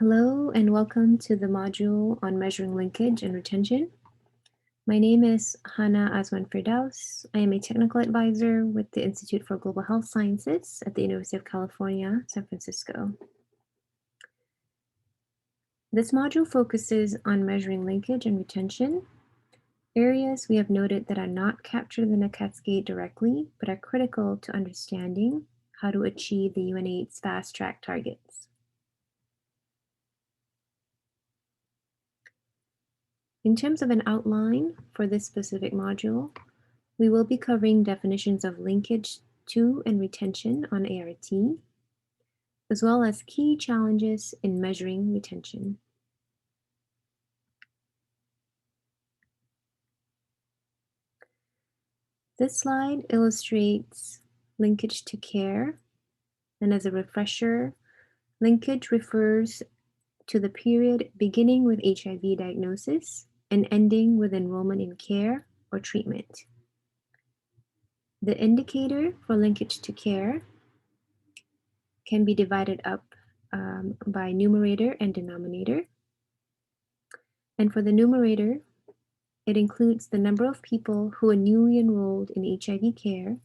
Hello and welcome to the module on measuring linkage and retention. My name is Hana Azman Firdaus. I am a technical advisor with the Institute for Global Health Sciences at the University of California, San Francisco. This module focuses on measuring linkage and retention, areas we have noted that are not captured in the Cascade directly, but are critical to understanding how to achieve the UNAIDS fast track targets. In terms of an outline for this specific module, we will be covering definitions of linkage to and retention on ART, as well as key challenges in measuring retention. This slide illustrates linkage to care, and as a refresher, linkage refers to the period beginning with HIV diagnosis and ending with enrollment in care or treatment. The indicator for linkage to care can be divided up by numerator and denominator. And for the numerator, it includes the number of people who are newly enrolled in HIV care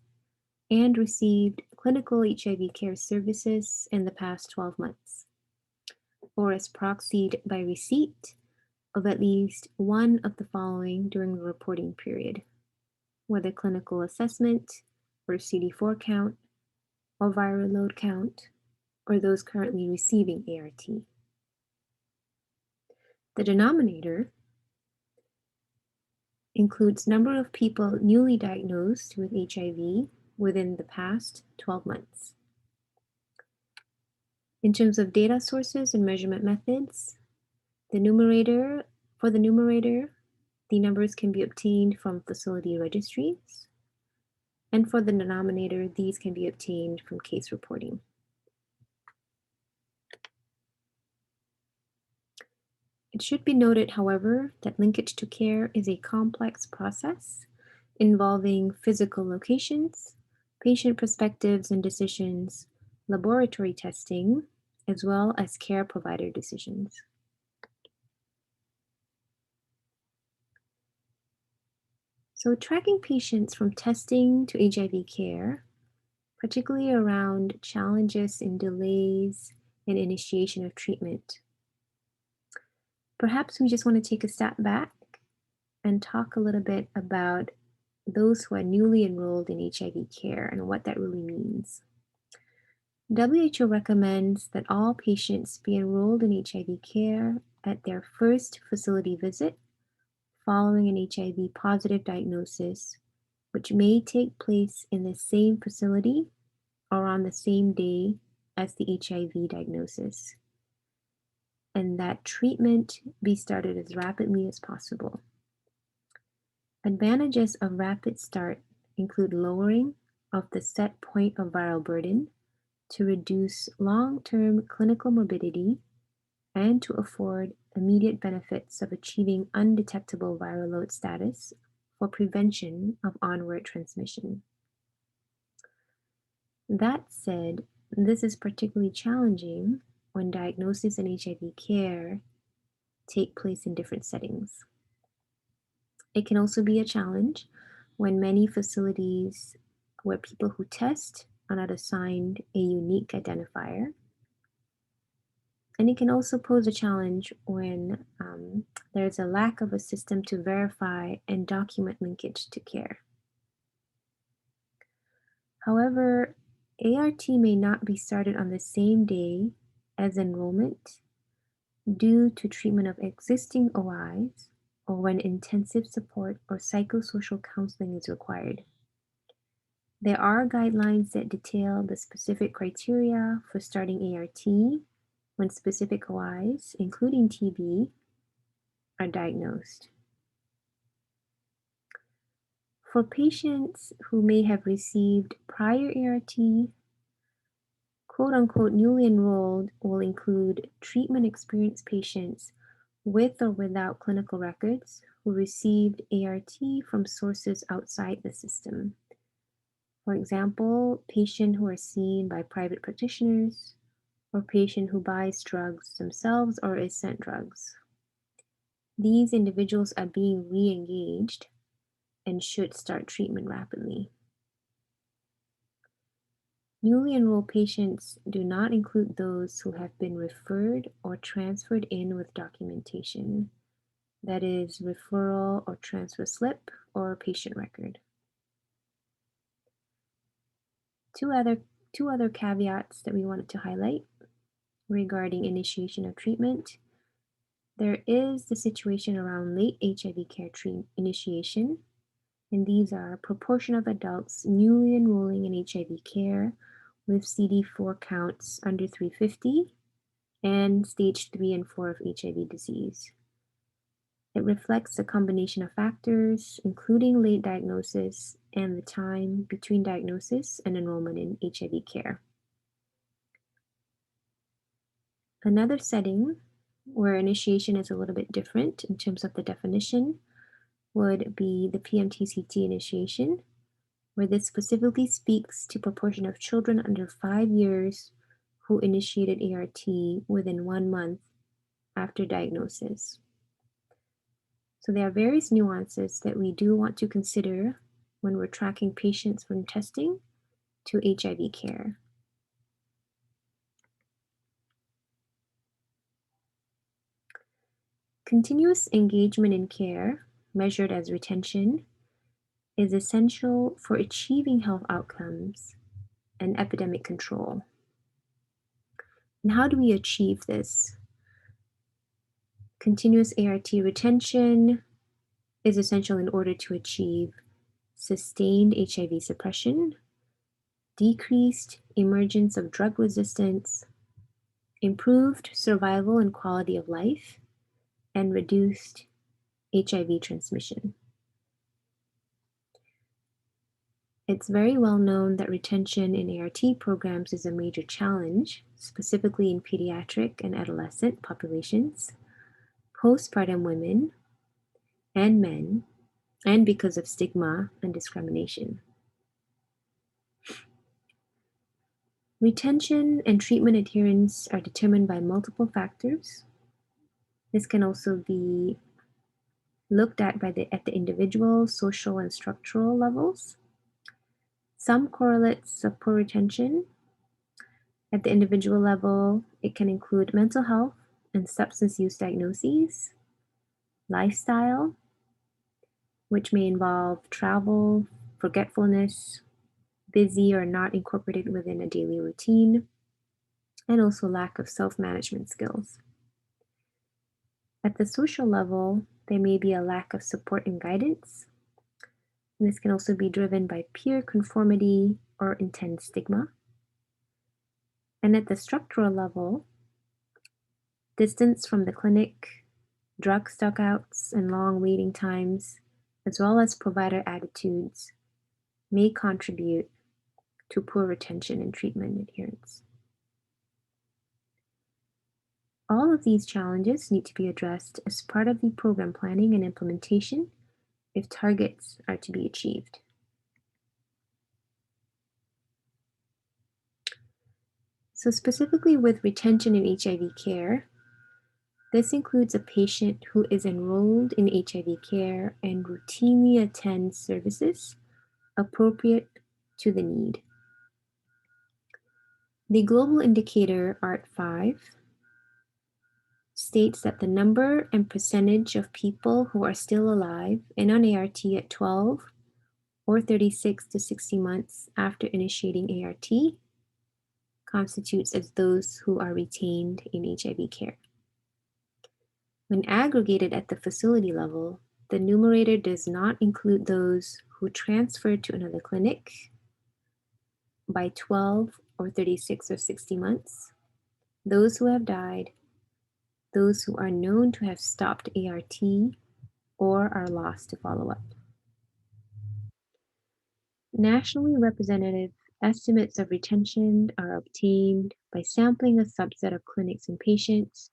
and received clinical HIV care services in the past 12 months, or is proxied by receipt of at least one of the following during the reporting period, whether clinical assessment, or CD4 count, or viral load count, or those currently receiving ART. The denominator includes number of people newly diagnosed with HIV within the past 12 months. In terms of data sources and measurement methods, the numerator, the numbers can be obtained from facility registries, and for the denominator, these can be obtained from case reporting. It should be noted, however, that linkage to care is a complex process involving physical locations, patient perspectives and decisions, laboratory testing, as well as care provider decisions. So tracking patients from testing to HIV care, particularly around challenges in delays in initiation of treatment. Perhaps we just want to take a step back and talk a little bit about those who are newly enrolled in HIV care and what that really means. WHO recommends that all patients be enrolled in HIV care at their first facility visit following an HIV positive diagnosis, which may take place in the same facility or on the same day as the HIV diagnosis, and that treatment be started as rapidly as possible. Advantages of rapid start include lowering of the set point of viral burden to reduce long-term clinical morbidity and to afford immediate benefits of achieving undetectable viral load status for prevention of onward transmission. That said, this is particularly challenging when diagnosis and HIV care take place in different settings. It can also be a challenge when many facilities where people who test are not assigned a unique identifier. And it can also pose a challenge when there's a lack of a system to verify and document linkage to care. However, ART may not be started on the same day as enrollment due to treatment of existing OIs or when intensive support or psychosocial counseling is required. There are guidelines that detail the specific criteria for starting ART when specific OIs, including TB, are diagnosed. For patients who may have received prior ART, quote-unquote newly enrolled will include treatment-experienced patients with or without clinical records who received ART from sources outside the system. For example, patients who are seen by private practitioners or patient who buys drugs themselves or is sent drugs. These individuals are being re-engaged and should start treatment rapidly. Newly enrolled patients do not include those who have been referred or transferred in with documentation, that is, referral or transfer slip or patient record. Two other caveats that we wanted to highlight regarding initiation of treatment. There is the situation around late HIV care initiation, and these are proportion of adults newly enrolling in HIV care with CD4 counts under 350 and stage 3 and 4 of HIV disease. It reflects a combination of factors, including late diagnosis and the time between diagnosis and enrollment in HIV care. Another setting where initiation is a little bit different in terms of the definition would be the PMTCT initiation, where this specifically speaks to proportion of children under 5 years who initiated ART within 1 month after diagnosis. So there are various nuances that we do want to consider when we're tracking patients from testing to HIV care. Continuous engagement in care, measured as retention, is essential for achieving health outcomes and epidemic control. And how do we achieve this? Continuous ART retention is essential in order to achieve sustained HIV suppression, decreased emergence of drug resistance, improved survival and quality of life, and reduced HIV transmission. It's very well known that retention in ART programs is a major challenge, specifically in pediatric and adolescent populations, postpartum women, and men, and because of stigma and discrimination. Retention and treatment adherence are determined by multiple factors. This can also be looked at at the individual, social, and structural levels. Some correlates of poor retention at the individual level, it can include mental health and substance use diagnoses, lifestyle, which may involve travel, forgetfulness, busy or not incorporated within a daily routine, and also lack of self-management skills. At the social level, there may be a lack of support and guidance. And this can also be driven by peer conformity or intense stigma. And at the structural level, distance from the clinic, drug stockouts, and long waiting times, as well as provider attitudes, may contribute to poor retention and treatment adherence. All of these challenges need to be addressed as part of the program planning and implementation if targets are to be achieved. So specifically with retention in HIV care, this includes a patient who is enrolled in HIV care and routinely attends services appropriate to the need. The global indicator ART5 states that the number and percentage of people who are still alive and on ART at 12 or 36 to 60 months after initiating ART constitutes as those who are retained in HIV care. When aggregated at the facility level, the numerator does not include those who transferred to another clinic by 12 or 36 or 60 months, those who have died, those who are known to have stopped ART or are lost to follow-up. Nationally representative estimates of retention are obtained by sampling a subset of clinics and patients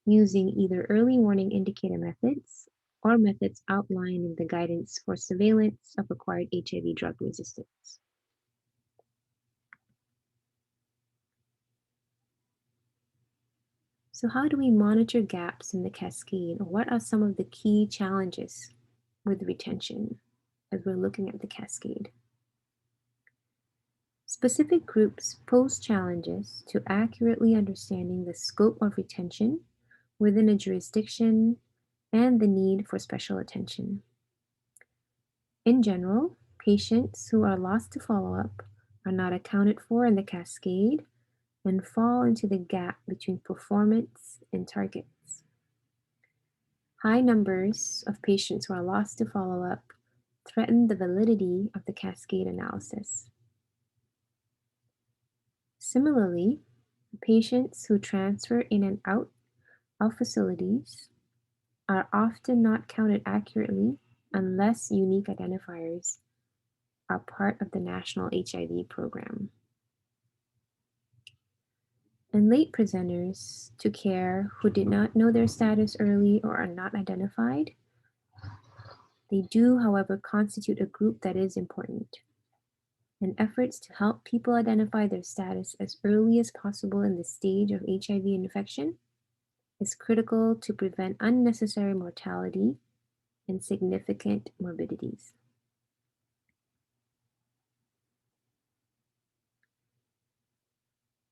using either early warning indicator methods or methods outlined in the guidance for surveillance of acquired HIV drug resistance. So how do we monitor gaps in the cascade, or what are some of the key challenges with retention as we're looking at the cascade? Specific groups pose challenges to accurately understanding the scope of retention within a jurisdiction and the need for special attention. In general, patients who are lost to follow-up are not accounted for in the cascade and fall into the gap between performance and targets. High numbers of patients who are lost to follow-up threaten the validity of the cascade analysis. Similarly, patients who transfer in and out of facilities are often not counted accurately unless unique identifiers are part of the national HIV program. And late presenters to care who did not know their status early or are not identified, they do, however, constitute a group that is important. And efforts to help people identify their status as early as possible in the stage of HIV infection is critical to prevent unnecessary mortality and significant morbidities.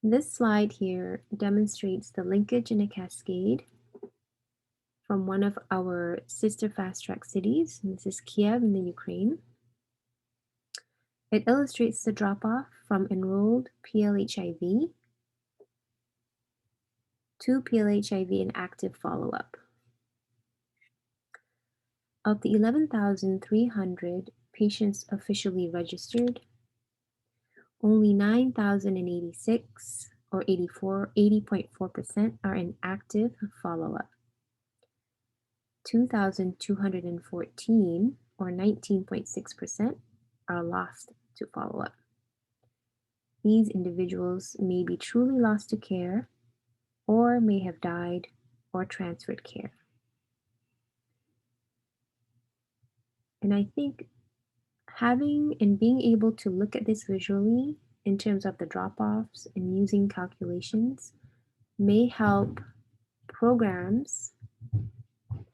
This slide here demonstrates the linkage in a cascade from one of our sister fast-track cities. This is Kiev in the Ukraine. It illustrates the drop-off from enrolled PLHIV to PLHIV in active follow-up. Of the 11,300 patients officially registered, only 9,086 or 80.4% are in active follow-up. 2,214 or 19.6% are lost to follow-up. These individuals may be truly lost to care or may have died or transferred care. And I think having and being able to look at this visually in terms of the drop-offs and using calculations may help programs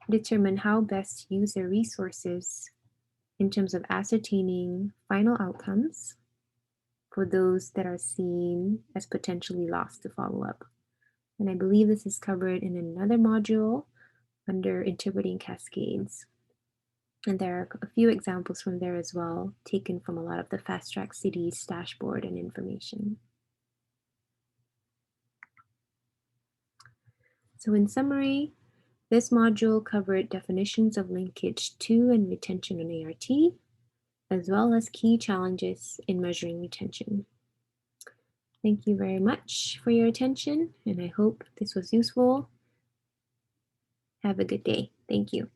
determine how best to use their resources in terms of ascertaining final outcomes for those that are seen as potentially lost to follow-up. And I believe this is covered in another module under interpreting cascades. And there are a few examples from there as well, taken from a lot of the fast-track cities dashboard and information. So in summary, this module covered definitions of linkage to and retention on ART, as well as key challenges in measuring retention. Thank you very much for your attention, and I hope this was useful. Have a good day. Thank you.